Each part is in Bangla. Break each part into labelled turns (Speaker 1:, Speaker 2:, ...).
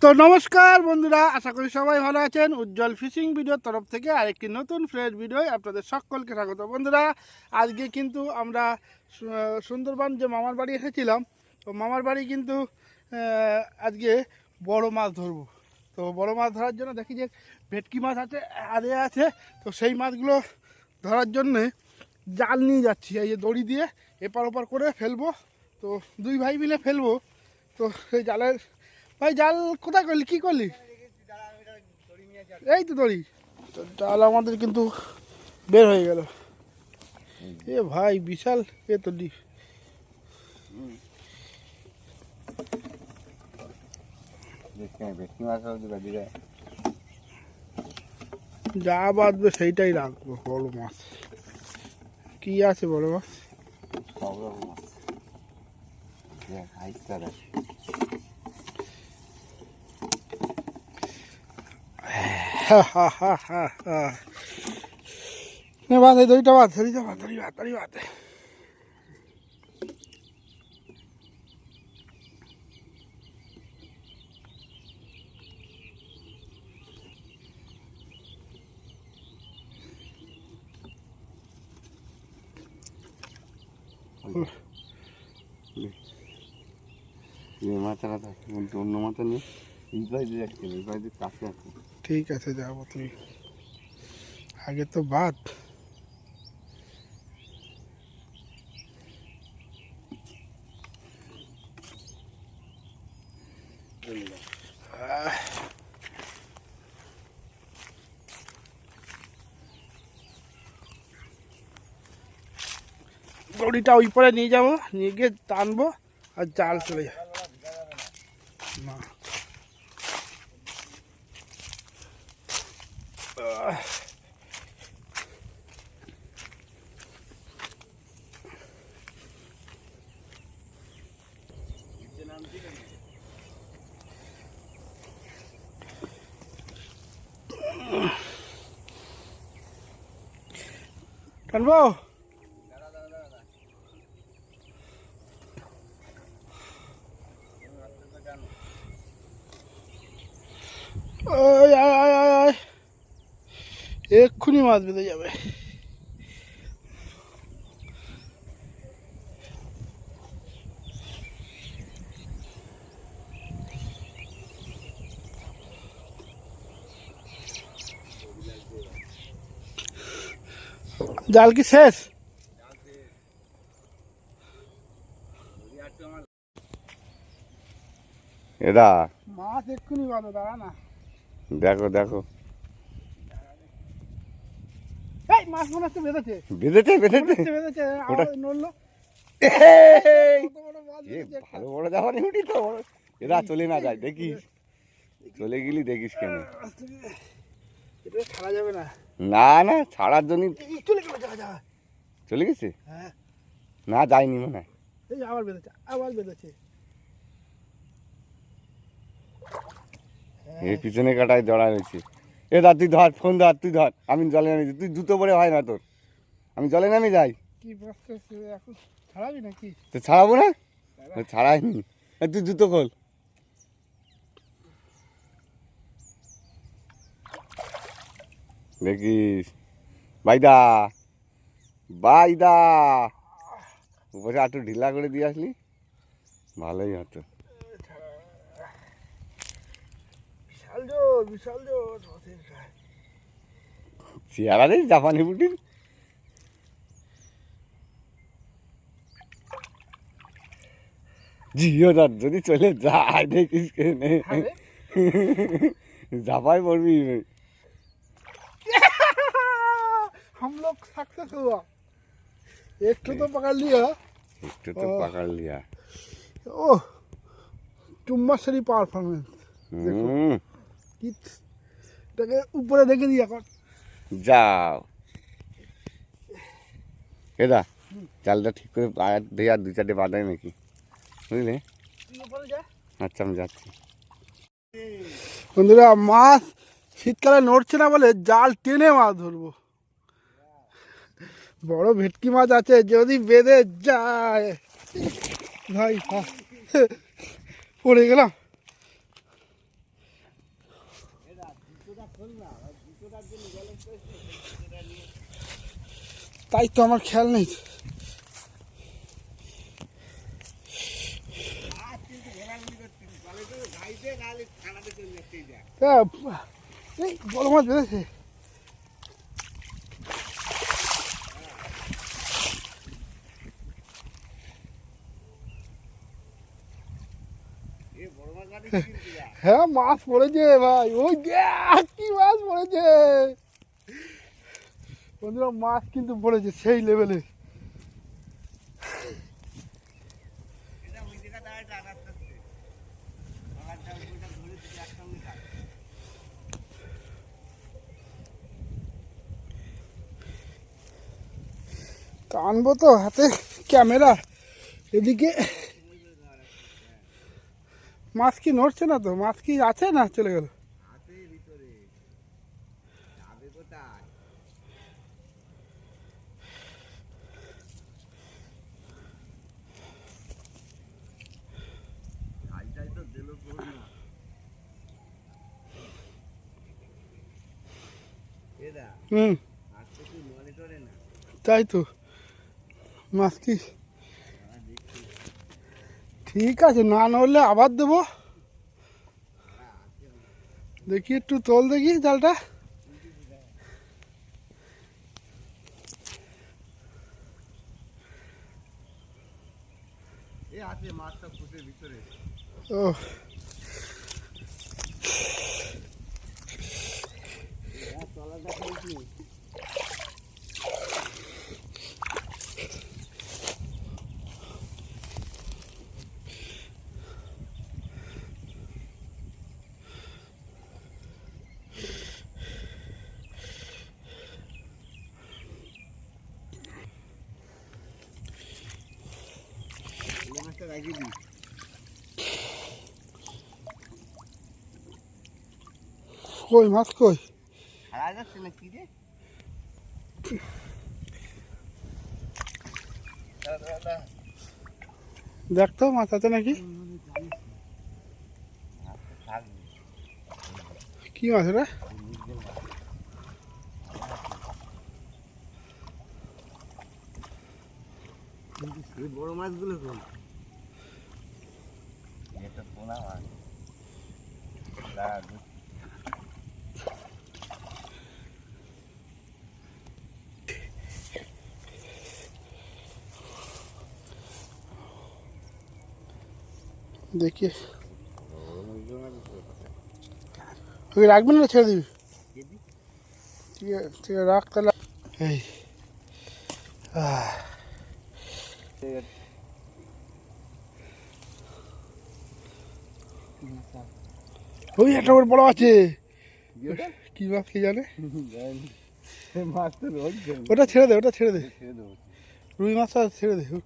Speaker 1: তো নমস্কার বন্ধুরা, আশা করি সবাই ভালো আছেন। উজ্জ্বল ফিশিং ভিডিওর তরফ থেকে আরেকটি নতুন ফ্রেশ ভিডিও আপনাদের সকলকে স্বাগত। বন্ধুরা, আজকে কিন্তু আমরা সুন্দরবন যে মামার বাড়ি এসেছিলাম, তো মামার বাড়ি কিন্তু আজকে বড় মাছ ধরবো। তো বড় মাছ ধরার জন্য দেখি যে ভেটকি মাছ আছে, আরে আছে। তো সেই মাছগুলো ধরার জন্যে জাল নিয়ে যাচ্ছি, এই যে দড়ি দিয়ে এপার ওপার করে ফেলবো। তো দুই ভাই মিলে ফেলবো। তো সেই জালের ভাই, জাল কোথায় করলি, কি করলি? এই তো দড়ি। তো জাল আমাদের কিন্তু বের হয়ে গেল। এ ভাই বিশাল এ তো যা বাঁধবে সেইটাই রাখবো। বড় মাছ কি আছে? বড় মাছ
Speaker 2: সব রকম মাছ।
Speaker 1: বাদ, এই দড়িটা বাদ, দড়িটা বাদ, দড়ি বাদ, দড়ি বাদ।
Speaker 2: মাথাটা থাকে কিন্তু অন্য মাথা নেই। এই পাইতে যাচ্ছে, এই পাইতে কাছে আছে।
Speaker 1: ঠিক আছে, যাবো। তুমি আগে তো বাদ। দড়িটা ওই পরে নিয়ে যাবো, নিয়ে গিয়ে টানবো আর জাল চলে যাবে। না টানবো। ওই আয় আয় আয় আয়, এক্ষুনি মাছ বেঁধে যাবে। জাল কি শেষ?
Speaker 2: এরা
Speaker 1: মাছ এক্ষুনি বাঁধো, দাঁড়া না।
Speaker 2: দেখো দেখো,
Speaker 1: এই মাছ মনে হচ্ছে বেঁধেছে,
Speaker 2: বেঁধেছে বেঁধেছে
Speaker 1: বেঁধেছে,
Speaker 2: ওটা
Speaker 1: নড়লো।
Speaker 2: ভালো বড় যাওয়া নেই উঠি তো। এরা চলে না যায়, দেখিস চলে গেলি, দেখিস কেন?
Speaker 1: এটা ছাড়া যাবে না।
Speaker 2: না না, ছাড়ার জন্য
Speaker 1: চলে গেল, যা যা।
Speaker 2: চলে গেছে?
Speaker 1: হ্যাঁ,
Speaker 2: না যায়নি মনে হয়।
Speaker 1: এই আবার বেঁধেছে, আবার বেঁধেছে।
Speaker 2: এই পিছনে কাটায় জড়া রয়েছে। এ দা তুই ধর, ফোন ধর, তুই ধর, আমি জলে নামি। তুই জুতো পরে হয় না তোর, আমি জলে নামি যাই।
Speaker 1: কি বসতে এখন ছাড়াবি নাকি?
Speaker 2: তো ছাড়াবো না, ছাড়াইনি। তুই জুতো খোল। দেখিস বাইদা, বাইদা উপরে একটু ঢিলা করে দিয়ে আসলি ভালোই হতো।
Speaker 1: বিশাল জোর, বিশাল জোর।
Speaker 2: চেয়ারা রে জাপানি বুটির। জিও ধর, যদি চলে যায় দেখিস কেনে জাপাই পড়বি।
Speaker 1: हम लोग सक्सेस हुआ, एक तो पकड़ लिया।
Speaker 2: একটু তো পাকাড় লিয়া।
Speaker 1: ओह, চুম্মাশারি পারফরমেন্স। এটাকে উপরে রেখে দিই এখন।
Speaker 2: যাও এদা, চালটা ঠিক করে দিয়ে আর 2-4টে বাদাই নাকি, বুঝলে? আচ্ছা আমি যাচ্ছি।
Speaker 1: বন্ধুরা, মাছ শীতকালে নড়ছে না বলে জাল টেনে মাছ ধরবো। বড় ভেটকি মাছ আছে, যদি বেঁধে যায় ভাই পড়ে গেলাম। তাই তো আমার খেয়াল নেই। তা, এই বড় মাছ বেঁধেছে। হ্যাঁ মাছ পড়েছে ভাই, ওই দেখ কি মাছ পড়েছে বন্ধুরা, মাছ কিন্তু পড়েছে সেই লেভেলে। টানবো তো, হাতে ক্যামেরা, এদিকে মাছ কি নড়ছে না তো? মাছ কি আছে না চলে গেল? হুম, তাই তো। মাছ কি ঠিক আছে, না নড়লে আবার দেবো। দেখি একটু তোল, দেখি জালটা। ও কই মাছ কই? দেখ তো মাছ আছে নাকি। কি মাছ এটা?
Speaker 2: বড় মাছগুলো কোন? এটা পোনা মাছ।
Speaker 1: দেখি ওই রাখবেন না, ছেড়ে দিবি? ঠিক আছে ঠিক আছে, রাখ তাহলে। এই ওই একটা বড় আছে। কি মাছ কি জানে? ওটা ছেড়ে দে, ওটা ছেড়ে দে। রুই মাছটা ছেড়ে দে, ও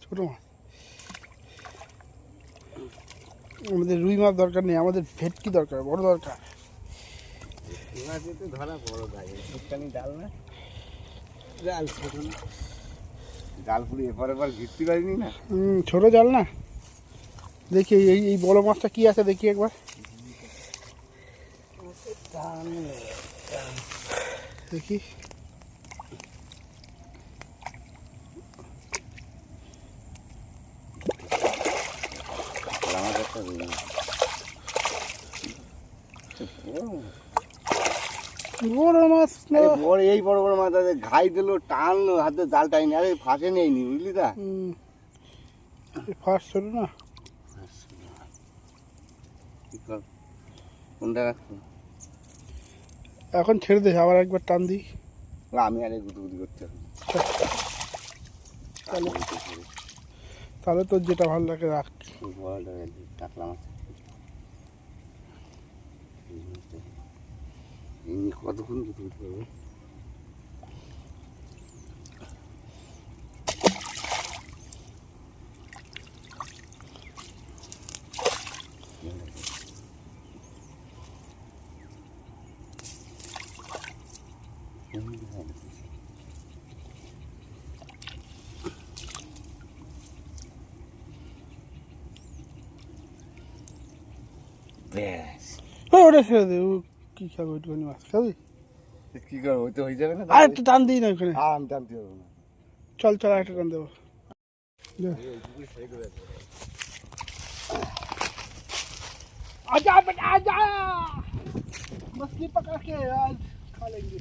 Speaker 1: ছোটো মাছ। আমাদের রুই মাছ দরকার নেই, আমাদের ভেটকি দরকার, বড় দরকার।
Speaker 2: ধরা বড় জাল না, জাল জাল পুরি এপার ঘিরতে পারিনি না।
Speaker 1: ছোটো জাল না। দেখি এই এই বড় মাছটা কি আছে দেখি একবার। দেখি বড় মাছ না।
Speaker 2: বড় এই বড় বড় মাছ আছে, ঘাই দিলো, টানলো, হাতে জাল টাইনি, আরে ফাঁসে নেয়নি, বুঝলি তা?
Speaker 1: ফার্স্ট ছিল না।
Speaker 2: কোনটা রাখছো?
Speaker 1: এখন ছেড়ে দে, আবার একবার টান দিই।
Speaker 2: আমি আরে গুদুগুদি করতে হবে।
Speaker 1: তাহলে তোর যেটা ভালো লাগে রাখ।
Speaker 2: কাতলা মাছ কতক্ষণ গুদুগুদি করবো? ব্যাস,
Speaker 1: ওটা ছেড়ে দে, ও কি খাবো একটুখানি মাছ খাবি?
Speaker 2: কি করবো, ওই তো হয়ে যাবে না?
Speaker 1: আর একটু টান দিই না ওখানে।
Speaker 2: আমি টানতে পারবো না।
Speaker 1: চল চল একটা টান দেবো। आजा बेटा आजा, मछली पकड़ के आज खा लेंगे।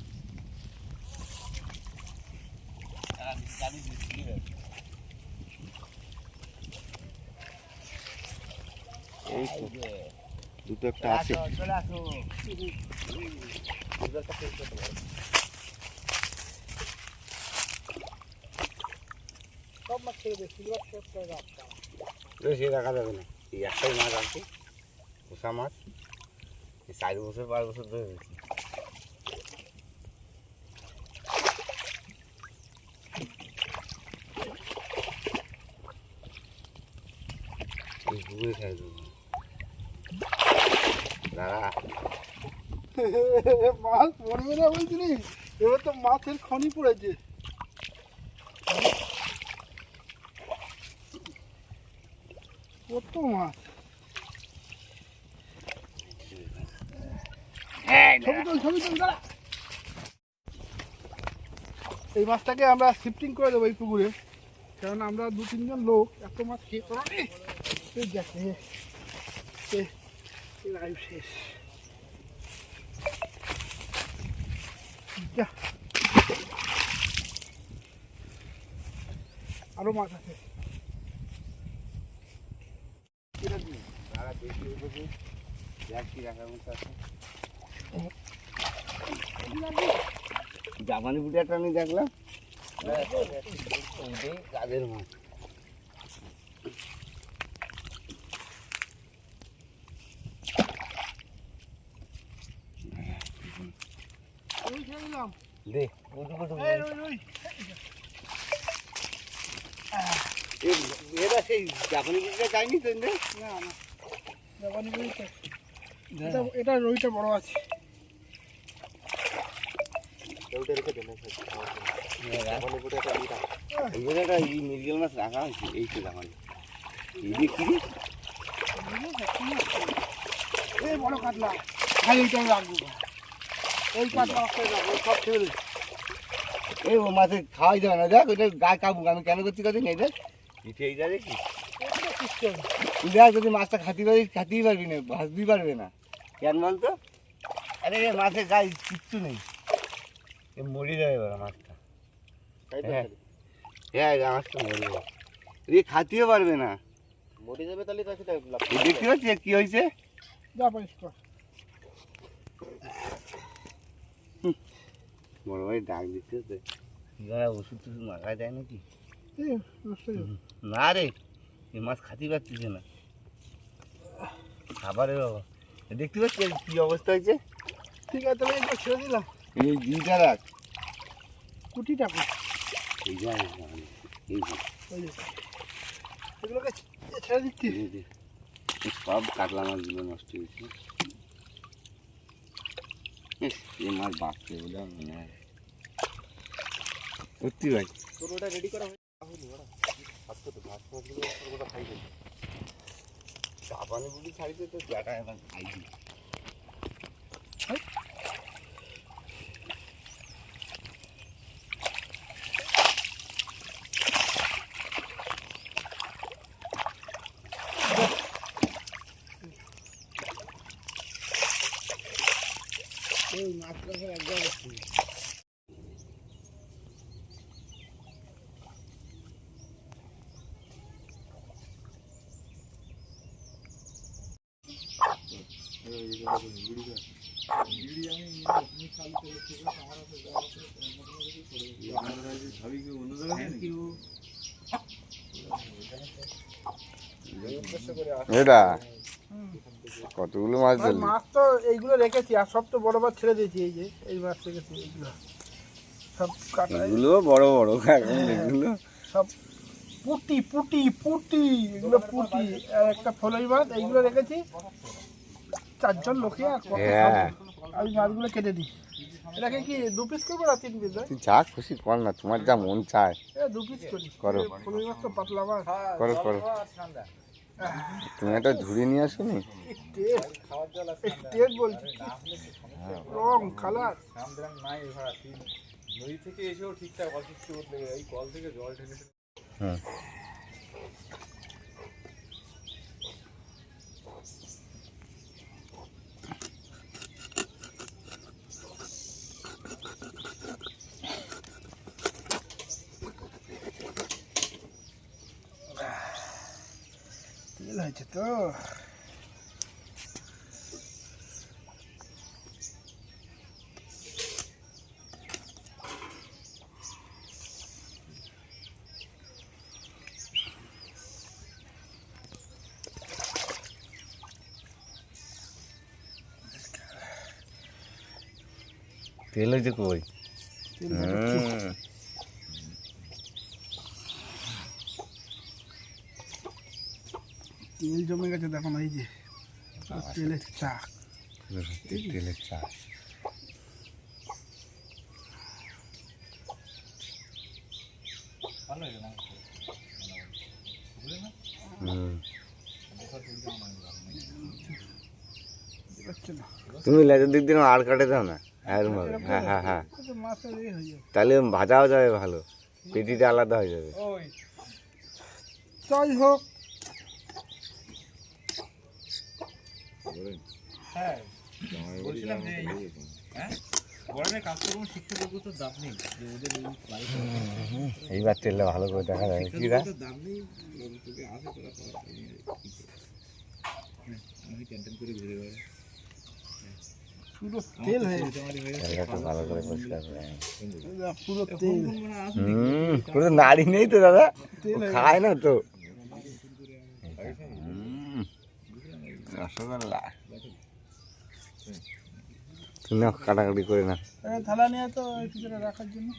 Speaker 2: দুটো একটা আছে।
Speaker 1: सब मत खेल दे, सिल्वर शॉट करेगा आपका।
Speaker 2: সে রাখা যাবে না, এই একটাই মাছ আছে, পোষা মাছ। এই 4 বছর 5 বছর ধরে রয়েছে। এই পুকুরে খাই দেবো দাঁড়া।
Speaker 1: মাছ পড়বে না বলছিলি, এবার তো মাছের খনি পড়েছে। কত মাছ, ছবি তুল দাঁড়া। এই মাছটাকে আমরা শিফটিং করে দেবো এই পুকুরে, কারণ আমরা 2-3 জন লোক এত মাছ খেয়ে পড়াবে। ঠিক আছে, লাইভ শেষ। যা, আরো মাছ আছে।
Speaker 2: দাঁড়া বেশি উঠেছে, দেখছি রাখার মতো আছে। জাপানি বুটে একটা আমি দেখলাম, কাজের মাছ। দে এরা সেই জাপানি বুটটা যায়নি তো?
Speaker 1: না না, জাপানি রুই, এটা রুইটা বড় আছে।
Speaker 2: মৃগেল মাছ রাখা হয়েছে, এই তো জাপানি। এই যে কি
Speaker 1: এই বড় কাতলা, ভাই এইটা আমি রাখবো, এই কাতলা মাছটা রাখবো, সব ছেড়ে দে।
Speaker 2: এই ও মাছে খাওয়াই যাবে না, দেখ ওইটা গায়ে কাবু। আমি কেন করছি কাছে নেই, দেখ পিঠে এই যা দেখি। দেখ যদি মাছটা খাতেই পারবি না, ভাজতেই পারবে না। কেন বলতো? আরে মাছের গায়ে কিচ্ছু নেই, মরে যাবে এবার মাছটা। হ্যাঁ মাছটা মরে যাবে, এ খাতেও পারবে না, মরে যাবে। তাহলে দেখতে পাচ্ছি কি হয়েছে।
Speaker 1: যা পারিস কর।
Speaker 2: বড় ভাই ডাক দিচ্ছে তো, ওষুধ টষুধ মাখা যায় নাকি? না রে, এই মাছ খাতেই পারছিস না, খাবারের বাবা। দেখতে পাচ্ছি কি অবস্থা হয়েছে।
Speaker 1: ঠিক আছে, তাহলে এটা ছেড়ে দিলাম।
Speaker 2: এই জিলটা রাখ,
Speaker 1: কুটিটা
Speaker 2: এই যে এই যে
Speaker 1: এগুলোকে ছেড়ে দিচ্ছি।
Speaker 2: সব কাতলা মাছগুলো নষ্ট হয়েছে। এই মাছ বাঁচছে বলে মনে হয়। সত্যি ভাই, তোর ওটা রেডি করা হয়নি? ওটা খাই জাপানি বুড়ি ছাড়িতে তো জাটা এখন খাইছি। এই মাছটা একবার এটা কতগুলো মাছ ধরলি?
Speaker 1: মাছ তো এইগুলো রেখেছি, আর সব তো বড় মাছ ছেড়ে দিয়েছি। এই যে এই মাছ রেখেছি, এইগুলো সব কাটা,
Speaker 2: এগুলো বড় বড় এগুলো
Speaker 1: সব পুটি পুটি পুটি, এগুলো পুটি। আর একটা ফলই মাছ, এইগুলো রেখেছি। 4 জন লোকে আর কত খাবো? আমি মাছগুলো কেটে দিই। এটাকে কি 2 পিস করবো না 3 পিস?
Speaker 2: তুই যা খুশি কর না, তোমার যা মন চায়
Speaker 1: 2 পিস করি।
Speaker 2: করো।
Speaker 1: ফলই মাছ তো পাতলা মাছ।
Speaker 2: করো করো। তুমি একটা ঝুড়ি নিয়ে আসো নি?
Speaker 1: টেস্ট বলছি। রং কালার
Speaker 3: সামদ্রাম নাই ভাড়া নদী থেকে এসেও ঠিকঠাক অসুস্থ করতে এই কল থেকে জল ঢেলে
Speaker 2: হ্যাঁ
Speaker 1: তেল হয়েছে তো
Speaker 2: তেল হয়েছে কই
Speaker 1: তেল বেরোচ্ছে। তেল জমে গেছে দেখো না, এই যে তেলের চাক।
Speaker 2: তেলের চা
Speaker 3: ভালো হয়েছে না
Speaker 1: বেরোচ্ছে না,
Speaker 2: তুমি লেজের দিক দিয়ে আর কাটে দাও না এরকম ভাবে। হ্যাঁ হ্যাঁ হ্যাঁ
Speaker 1: এটা তো মাছের হয়ে যাবে।
Speaker 2: তাহলে ভাজাও যাবে ভালো, পেটিটা আলাদা হয়ে যাবে।
Speaker 3: ওই
Speaker 1: যাই হোক,
Speaker 3: হ্যাঁ বলছিলাম যে হ্যাঁ গরমে কাজকর্ম শিখতে পারবো তো দাম নেই যে ওদের এই বাড়িতে
Speaker 2: এইবার তেলটা ভালো করে দেখা যাবে কি দা
Speaker 3: দাম নেই তোকে আসে তোরা আমি ক্যান্টেন করে ঘুরে বেড়াই
Speaker 1: পুরো তেল হয়ে গেছে,
Speaker 2: তেলটা একটু ভালো করে পরিষ্কার করে
Speaker 1: পুরো তেল।
Speaker 2: কোনো নাড়ি নেই তো দাদা,
Speaker 1: তেল হয়ে
Speaker 2: খায় না তো। রসগোল্লা তুমি কাটাকাটি করে না।
Speaker 1: গেছে। থালা নিয়ে তো ওই ভিতরে রাখার জন্য।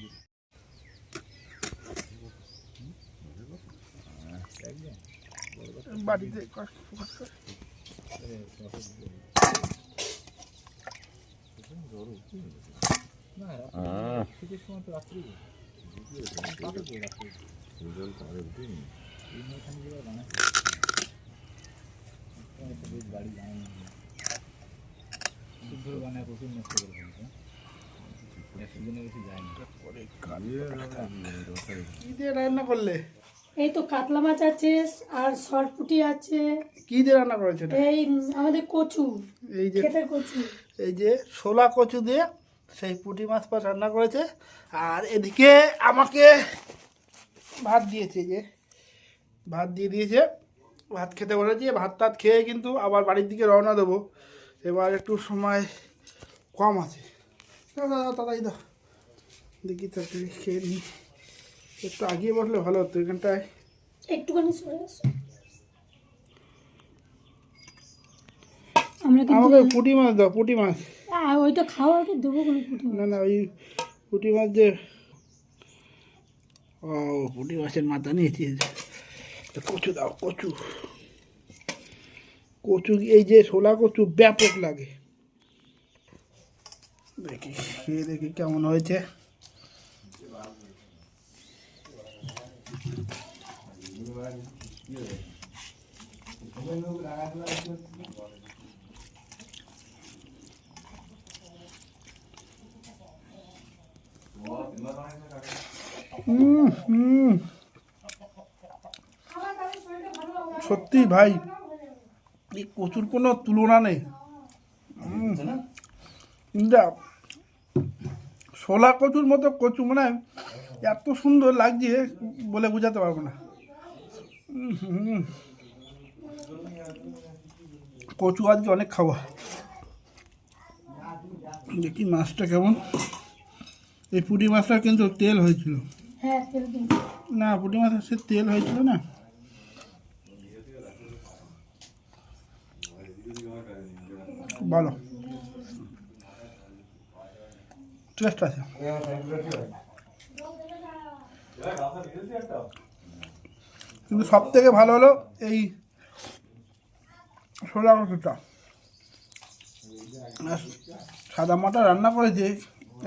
Speaker 1: বাড়িতে কষ্ট কষ্ট
Speaker 3: শীতের সময় তো রাত্রি বাড়ি বানানো বানায় প্রচুর নষ্ট করে ফেলছে একদিনের বেশি যায় না।
Speaker 1: কি দিয়ে রান্না করলে?
Speaker 4: এই তো কাতলা মাছ আছে আর সরপুটি আছে,
Speaker 1: কি দিয়ে রান্না করেছে এটা?
Speaker 4: এই আমাদের কচু,
Speaker 1: এই যে
Speaker 4: ক্ষেতের কচু।
Speaker 1: এই যে শোলা কচু দিয়ে সেই পুঁটি মাছ পাশ রান্না করেছে। আর এদিকে আমাকে ভাত দিয়েছে, এই যে ভাত দিয়ে দিয়েছে, ভাত খেতে বলেছি। ভাত টাত খেয়ে কিন্তু আবার বাড়ির দিকে রওনা দেবো। এবার একটু সময় কম আছে। তাড়াতাড়ি দাও, দেখি তাড়াতাড়ি খেয়ে নিই। একটু আগিয়ে বসলে ভালো হতো এখানটায়।
Speaker 4: একটুখানি সরে আসো। আমরা কিন্তু
Speaker 1: আমাকে পুঁটি মাছ দাও, পুঁটি মাছ।
Speaker 4: ওইটা খাওয়া ওটা দেবো কোনো পুঁটি মাছ।
Speaker 1: না না, ওই পুঁটি মাছ যে, ও পুঁটি মাছের মাথা নিয়েছি। কচু দাও, কচু। কচু এই যে শোলা কচু ব্যাপক লাগে। দেখি খেয়ে দেখি কেমন হয়েছে। সত্যি ভাই, এই কচুর কোনো তুলনা নেই। শোলা কচুর মতো কচু মানে এত সুন্দর লাগছে বলে বোঝাতে পারবো না। কচু আজকে অনেক খাওয়া। দেখি মাছটা কেমন। এই পুঁটি মাছটা কিন্তু তেল হয়েছিল।
Speaker 4: হ্যাঁ তেল কিন্তু
Speaker 1: না, পুঁটি মাছের সে তেল হয়েছিল না। ভালো টেস্ট আছে। কিন্তু সব থেকে ভালো হলো এই শোলা কচুটা। সাদা মাটা রান্না করেছে,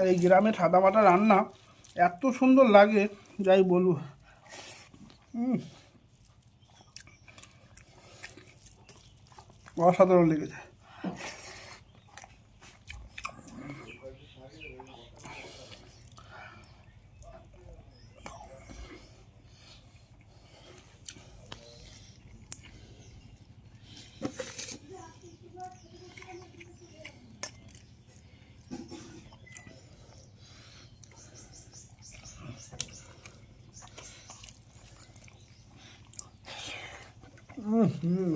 Speaker 1: এই গ্রামে সাদা মাটা রান্না এত সুন্দর লাগে যাই বলবো। অসাধারণ লেগেছে। হুম।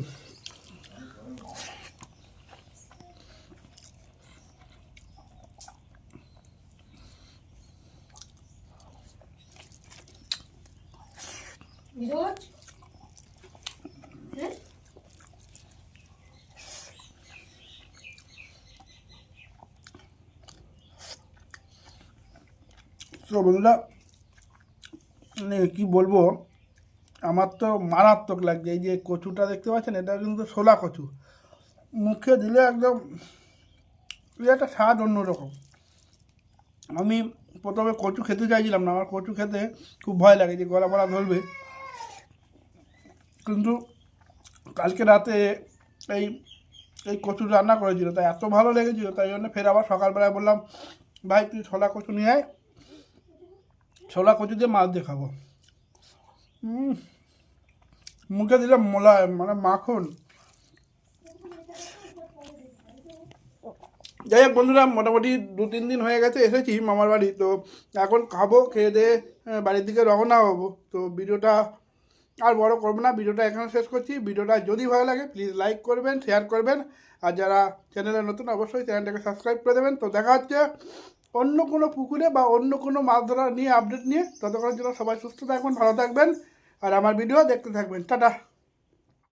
Speaker 4: বিরোধ হ্যাঁ
Speaker 1: তো বন্ধুরা মানে কি বলবো, আমার তো মারাত্মক লাগছে। এই যে কচুটা দেখতে পাচ্ছেন, এটা কিন্তু শোলা কচু, মুখে দিলে একদম একটা স্বাদ অন্যরকম। আমি প্রথমে কচু খেতে চাইছিলাম না, আমার কচু খেতে খুব ভয় লাগে যে গলা পড়া ধরবে, কিন্তু কালকে রাতে এই এই কচু রান্না করেছিল, তাই এত ভালো লেগেছিল, তাই জন্য ফের আবার সকালবেলায় বললাম ভাই তুই ছোলা কচু নিয়ে আয়, ছোলা কচু দিয়ে মাছ দিয়ে খাবো। মুখে দিলে মোলায়েম মানে মাখন। যাই হোক বন্ধুরা, মোটামুটি 2-3 দিন হয়ে গেছে এসেছি মামার বাড়ি, তো এখন খাবো, খেয়ে দিয়ে বাড়ির দিকে রওনা হবো। তো ভিডিওটা আর বড় করবো না, ভিডিওটা এখানে শেষ করছি। ভিডিওটা যদি ভালো লাগে প্লিজ লাইক করবেন, শেয়ার করবেন, আর যারা চ্যানেলে নতুন অবশ্যই চ্যানেলটাকে সাবস্ক্রাইব করে দেবেন। তো দেখা হচ্ছে অন্য কোনো পুকুরে বা অন্য কোনো মাছ ধরা নিয়ে আপডেট নিয়ে। ততক্ষণের জন্য সবাই সুস্থ থাকবেন, ভালো থাকবেন, আর আমার ভিডিও দেখতে থাকবেন। টাটা।